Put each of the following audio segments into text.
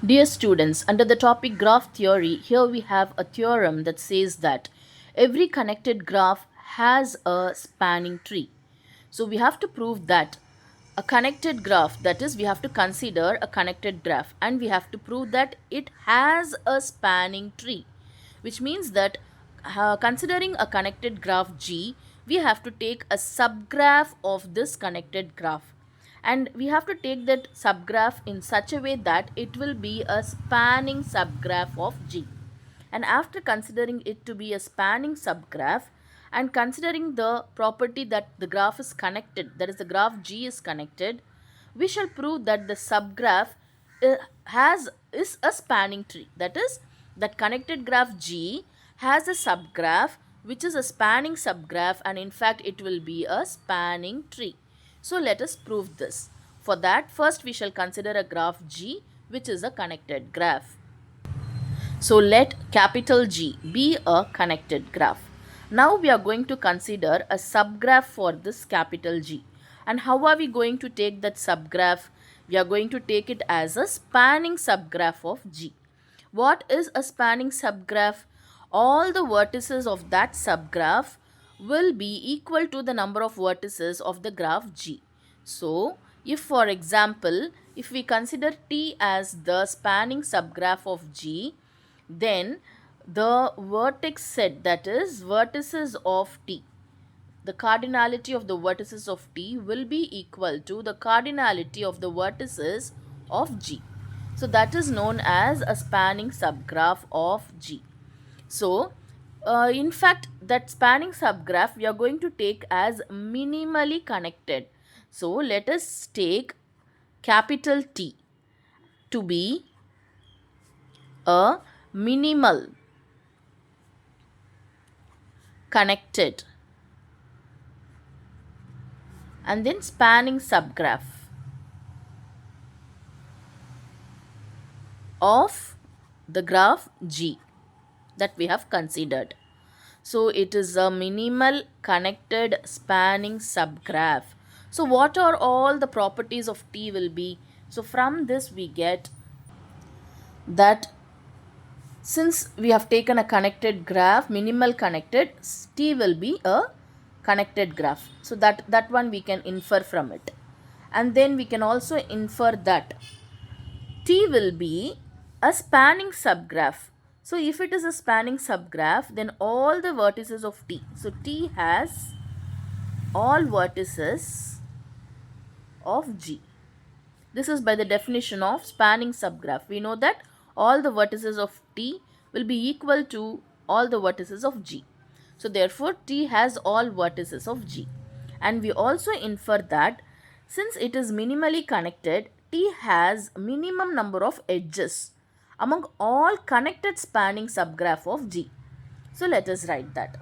Dear students, under the topic graph theory, here we have a theorem that says that every connected graph has a spanning tree. So we have to prove that a connected graph, that is, we have to consider a connected graph and we have to prove that it has a spanning tree, which means that considering a connected graph G, we have to take a subgraph of this connected graph, and we have to take that subgraph in such a way that it will be a spanning subgraph of G. And after considering it to be a spanning subgraph and considering the property that the graph is connected, that is, the graph G is connected, we shall prove that the subgraph is a spanning tree. That is, that connected graph G has a subgraph which is a spanning subgraph, and in fact it will be a spanning tree. So let us prove this. For that, first we shall consider a graph G which is a connected graph. So let capital G be a connected graph. Now we are going to consider a subgraph for this capital G. And how are we going to take that subgraph? We are going to take it as a spanning subgraph of G. What is a spanning subgraph? All the vertices of that subgraph will be equal to the number of vertices of the graph G. So, if for example, if we consider T as the spanning subgraph of G, then the vertex set, that is vertices of T, the cardinality of the vertices of T will be equal to the cardinality of the vertices of G. So that is known as a spanning subgraph of G. So in fact, that spanning subgraph we are going to take as minimally connected. So let us take capital T to be a minimal connected and then spanning subgraph of the graph G that we have considered. So it is a minimal connected spanning subgraph. So what are all the properties of T will be? So from this we get that since we have taken a connected graph, minimal connected, T will be a connected graph. So that one we can infer from it. And then we can also infer that T will be a spanning subgraph. So if it is a spanning subgraph, then all the vertices of T. So T has all vertices of G. This is by the definition of spanning subgraph. We know that all the vertices of T will be equal to all the vertices of G. So therefore T has all vertices of G. And we also infer that since it is minimally connected, T has minimum number of edges among all connected spanning subgraph of G. So let us write that.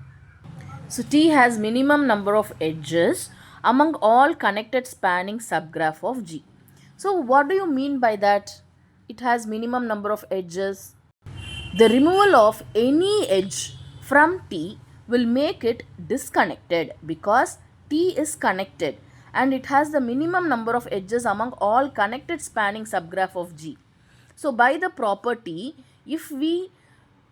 So T has minimum number of edges among all connected spanning subgraph of G. So what do you mean by that? It has minimum number of edges. The removal of any edge from T will make it disconnected because T is connected and it has the minimum number of edges among all connected spanning subgraph of G. So by the property, if we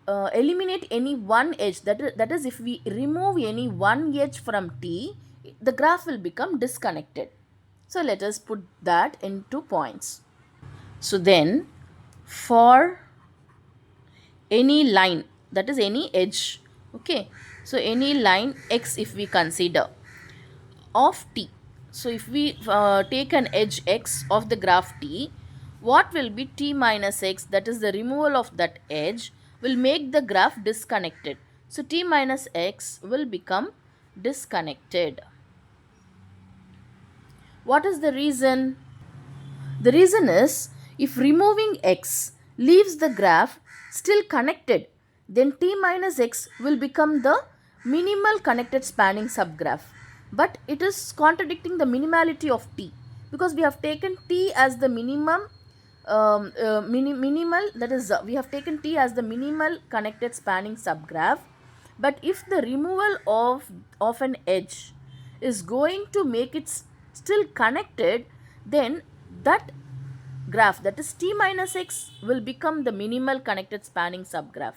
eliminate any one edge, that is if we remove any one edge from T, the graph will become disconnected. So let us put that into points. So then for any line, that is any edge, okay, so any line x if we consider of T, so if we take an edge x of the graph T, what will be T minus x, that is the removal of that edge will make the graph disconnected. So T minus x will become disconnected. What is the reason? The reason is if removing x leaves the graph still connected, then T minus x will become the minimal connected spanning subgraph. But it is contradicting the minimality of T because we have taken T as the minimum minimal, that is we have taken T as the minimal connected spanning subgraph. But if the removal of an edge is going to make it still connected, then that graph, that is t minus x, will become the minimal connected spanning subgraph.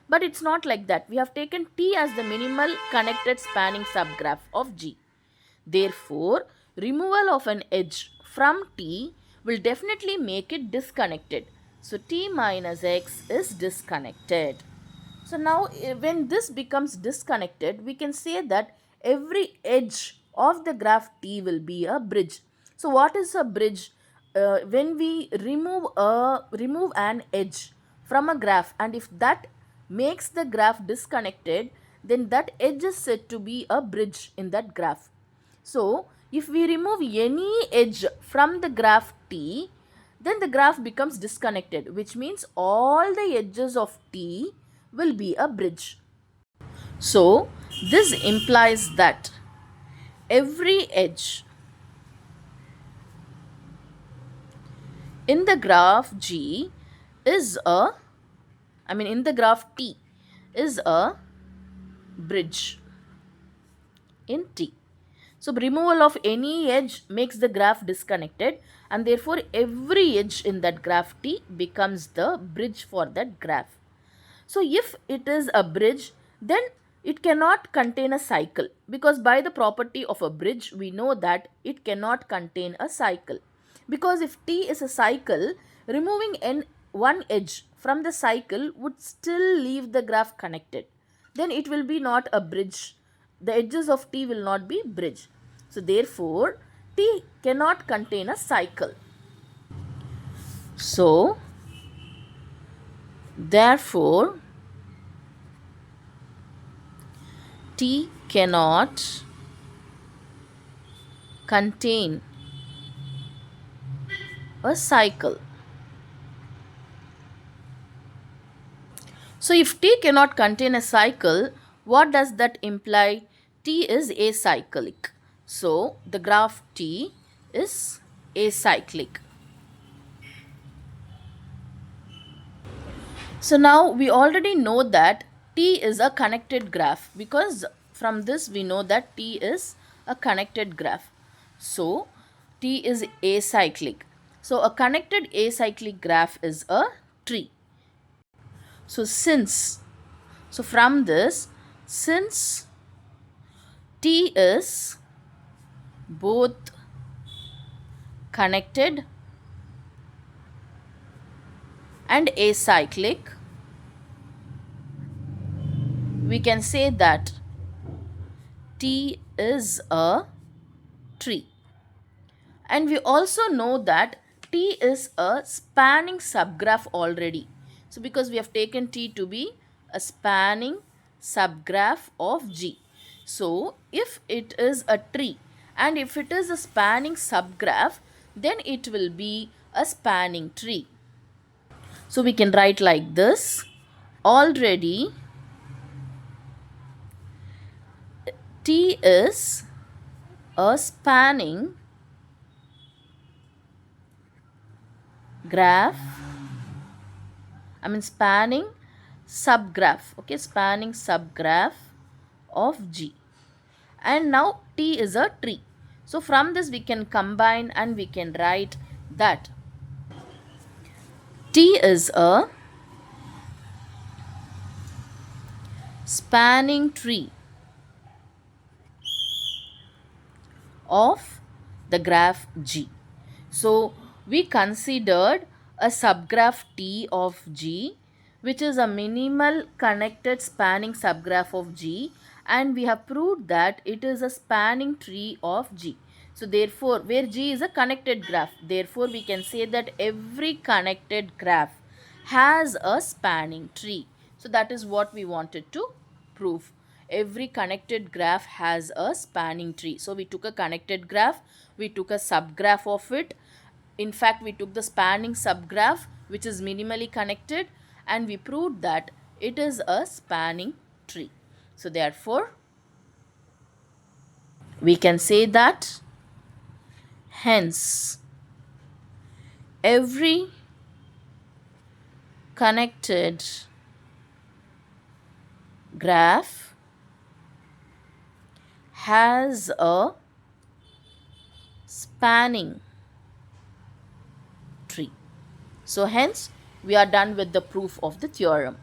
But it's not like that. We have taken t as the minimal connected spanning subgraph of G. Therefore, removal of an edge from T will definitely make it disconnected. So, T minus X is disconnected. So, now when this becomes disconnected, we can say that every edge of the graph T will be a bridge. So, what is a bridge? When we remove an edge from a graph, and if that makes the graph disconnected, then that edge is said to be a bridge in that graph. So, if we remove any edge from the graph T, then the graph becomes disconnected, which means all the edges of T will be a bridge. So, this implies that every edge in the graph G is in the graph T is a bridge in T. So, removal of any edge makes the graph disconnected, and therefore every edge in that graph T becomes the bridge for that graph. So, if it is a bridge, then it cannot contain a cycle, because by the property of a bridge we know that it cannot contain a cycle. Because if T is a cycle, removing one edge from the cycle would still leave the graph connected. Then it will be not a bridge. The edges of T will not be bridge. So, therefore, T cannot contain a cycle. So, therefore, T cannot contain a cycle. So, if T cannot contain a cycle, what does that imply? T is acyclic. So, the graph T is acyclic. So, now we already know that T is a connected graph, because from this we know that T is a connected graph. So, T is acyclic. So, a connected acyclic graph is a tree. So, from this, since T is both connected and acyclic, we can say that T is a tree. And we also know that T is a spanning subgraph already. So, because we have taken T to be a spanning subgraph of G. So, if it is a tree and if it is a spanning subgraph, then it will be a spanning tree. So, we can write like this. Already, T is a spanning graph, spanning subgraph, okay, spanning subgraph of G. And now T is a tree. So, from this we can combine and we can write that T is a spanning tree of the graph G. So, we considered a subgraph T of G, which is a minimal connected spanning subgraph of G, and we have proved that it is a spanning tree of G. So, therefore, where G is a connected graph, therefore, we can say that every connected graph has a spanning tree. So, that is what we wanted to prove. Every connected graph has a spanning tree. So, we took a connected graph, we took a subgraph of it. In fact, we took the spanning subgraph, which is minimally connected, and we proved that it is a spanning tree. So, therefore, we can say that hence every connected graph has a spanning tree. So hence we are done with the proof of the theorem.